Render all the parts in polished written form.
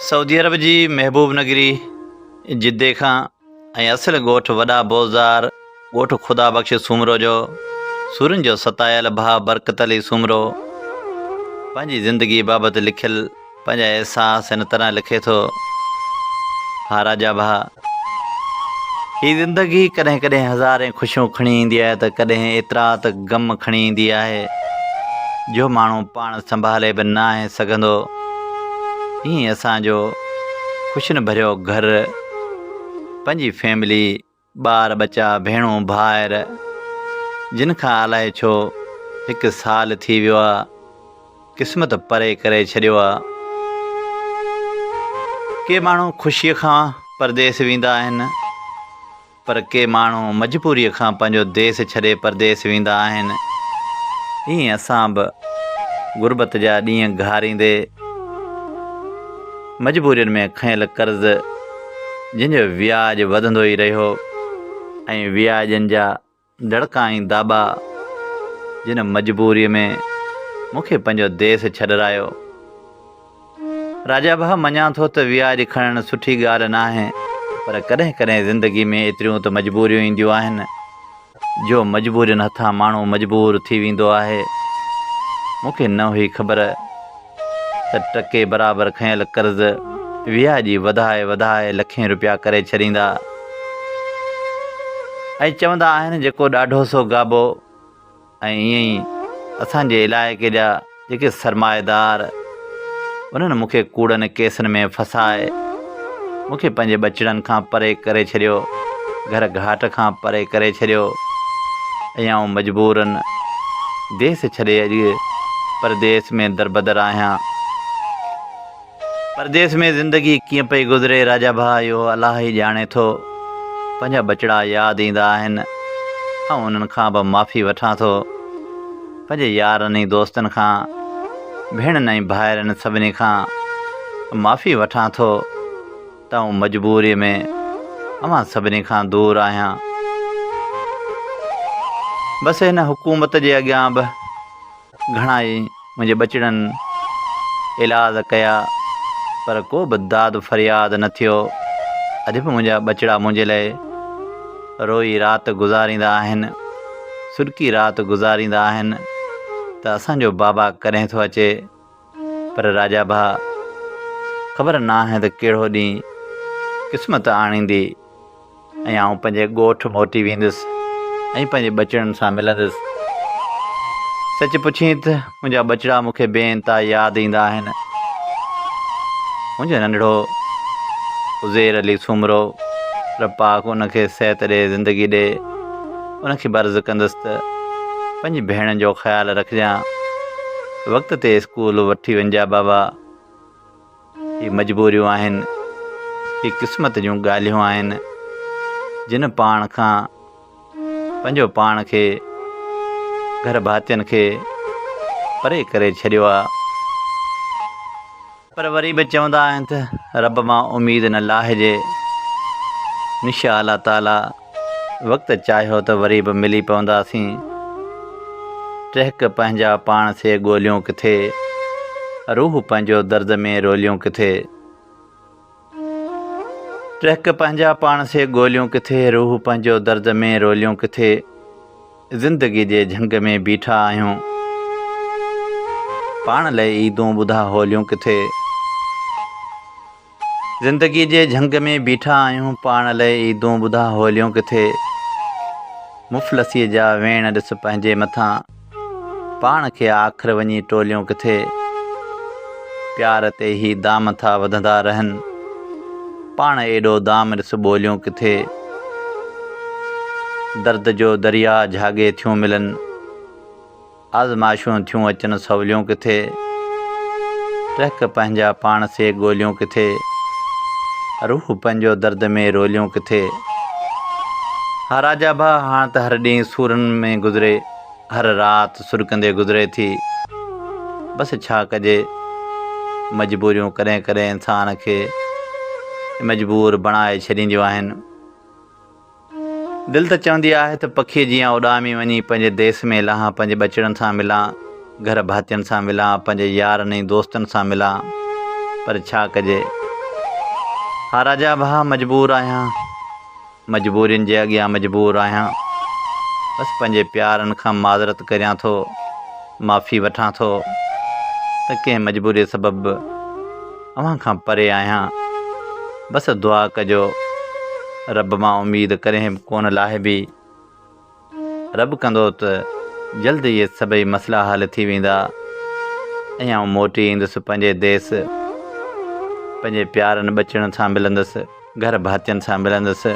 Saudi अरब जी महबूब नगरी जिद्दे खां ऐं असल ॻोठ वॾा बोज़ार ॻोठ ख़ुदा बख़्श सूमरो जो सूरनि जो सतायल भाउ बरकत अली सूमरो पंहिंजी ज़िंदगी बाबति लिखियल पंहिंजा अहसास हिन तरह लिखे थो। हा राजा भाउ, हीअ ज़िंदगी कॾहिं कॾहिं हज़ारे ख़ुशियूं खणी ईंदी आहे त कॾहिं एतिरा त ग़म खणी ईंदी आहे जो माण्हू पाण संभाले बि न आहे सघंदो। ईअं असांजो ख़ुशियुनि भरियो घरु, पंहिंजी फैमिली, ॿार बचा, भेणूं भाइर, जिन खां अलाए छो हिकु साल थी वियो आहे क़िस्मत परे करे छॾियो आहे। के माण्हू ख़ुशीअ खां परदेस वेंदा आहिनि, पर के माण्हू मजबूरीअ खां पंहिंजो देश छॾे परदेस वेंदा आहिनि। ईअं असां बि गुरबत जा ॾींहं घारींदे मजबूरियुनि में खयल कर्ज़ जंहिंजो व्याज वधंदो ई रहियो ऐं व्याजनि जा दड़का ऐं दाबा जिन मजबूरीअ में मूंखे पंहिंजो देश छॾायो। राजा भाउ, मञा थो त व्याज खणणु सुठी ॻाल्हि न आहे, पर कॾहिं कॾहिं ज़िंदगी में एतिरियूं त मजबूरियूं ईंदियूं आहिनि जो मजबूरियुनि हथां माण्हू मजबूर थी वेंदो आहे। मूंखे न हुई ख़बर त टके बराबरि खयल कर्ज़ व्याजी वधाए वधाए लखें रुपया करे छॾींदा ऐं चवंदा आहिनि जेको ॾाढो सो गाबो। ऐं ईअं ई असांजे इलाइक़े जा जेके सरमाएदार, उन्हनि मूंखे कूड़नि केसनि में फसाए मूंखे पंहिंजे बचड़नि खां परे करे छॾियो, घर घाट खां परे करे छॾियो ऐं आउं मजबूरनि देश छॾे अॼु परदेस में दरबदर आहियां। परदेस में ज़िंदगी कीअं पई गुज़रे राजा भाउ, इहो अलाह ई ॼाणे थो। पंहिंजा बचड़ा यादि ईंदा आहिनि ऐं उन्हनि खां बि माफ़ी वठां थो। पंहिंजे यारनि ऐं दोस्तनि खां, भेणनि ऐं भाइरनि सभिनी खां माफ़ी वठां थो त आउं मजबूरीअ में अवां सभिनी खां दूरि आहियां। बसि हिन हुकूमत जे अॻियां बि घणा ई मुंहिंजे बचड़नि इलाज कया, पर को बि दाद फरियाद न थियो। अॼु बि मुंहिंजा बचड़ा मुंहिंजे लाइ रोई राति गुज़ारींदा आहिनि, सुरकी राति गुज़ारींदा आहिनि त असांजो बाबा कॾहिं थो अचे। पर राजा भाउ, ख़बर न आहे त कहिड़ो ॾींहुं क़िस्मत आणींदी ऐं आउं पंहिंजे ॻोठ मोटी वेंदुसि ऐं पंहिंजे बचड़नि सां मिलंदुसि। सच पुछी त मुंहिंजा बचड़ा मूंखे बेइंतहा यादि ईंदा आहिनि। मुंहिंजो नंढड़ो उज़ैर अली सूमरो, पाक उनखे सिहत ॾे, ज़िंदगी ॾे, उनखे बर्ज़ कंदुसि त पंहिंजी भेणनि जो ख़्यालु रखजांइ, वक़्त ते स्कूल वठी वञिजांइ बाबा। हीअ मजबूरियूं आहिनि, हीअ क़िस्मत जूं ॻाल्हियूं आहिनि जिन पाण खां पंहिंजो पाण खे, घर भातियुनि खे परे करे छॾियो आहे। पर वरी बि चवंदा आहिनि त रब मां उमेद न लाहिजे। निशा अलाह ताला वक़्तु चाहियो त वरी बि मिली पवंदासीं। टहक पंहिंजा पाण से ॻोल्हियूं किथे, रूह पंहिंजो दर्द में रोलियूं किथे। टहक पंहिंजा पाण से ॻोल्हियूं किथे, रूह पंहिंजो दर्द में रोलियूं किथे। ज़िंदगी जे झंग में बीठा आहियूं, पाण लाइ ईदूं ॿुधा होलियूं किथे। ज़िंदगी जे झंग में बीठा आहियूं, पाण लाइ ईदूं ॿुधा होलियूं किथे। मुफ़लसीअ जा वेण ॾिस पंहिंजे मथां, पाण खे आख़िर वञी टोलियूं किथे। प्यार ते ई दाम था वधंदा रहनि, पाण एॾो दाम ॾिस ॿोलियूं किथे। दर्द जो दरिया झागे थियूं मिलनि, आज़माइशूं थियूं अचनि सवलियूं किथे। टहक पंहिंजा पाण से ॻोल्हियूं किथे, रूह पंहिंजो दर्द में रोलियूं किथे। हा राजा भाउ, हाणे त हर ॾींहुं सूरनि में गुज़रे, हर राति सुरकंदे गुज़रे थी। बसि छा कजे, मजबूरियूं कॾहिं कॾहिं इंसान खे मजबूर बणाए छॾींदियूं आहिनि। दिलि त चवंदी आहे त पखी जीअं उॾामी वञी पंहिंजे देश में लहां, पंहिंजे बचड़नि सां मिलां, घर भातियुनि सां मिलां, पंहिंजे यारनि ऐं दोस्तनि सां मिलां, पर छा कजे, हा राजा भाउ मजबूर आहियां, मजबूरियुनि जे अॻियां मजबूर आहियां। बसि पंहिंजे प्यारनि खां माज़रत करियां थो, माफ़ी वठां थो त कंहिं मजबूरीअ सबबु अव्हां खां परे आहियां। बसि दुआ कजो, रब मां उमेद करे कोन लाहिबी। रब कंदो त जल्द इहे सभई मसइला हल थी वेंदा ऐं आउं मोटी ईंदुसि पंहिंजे देस, पंहिंजे प्यारनि ॿचड़नि सां मिलंदुसि, घर भातियुनि सां मिलंदुसि,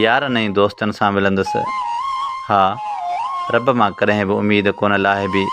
यारनि ऐं दोस्तनि सां मिलंदुसि। हा, रब मां कॾहिं बि उमेद कोन लाहिबी।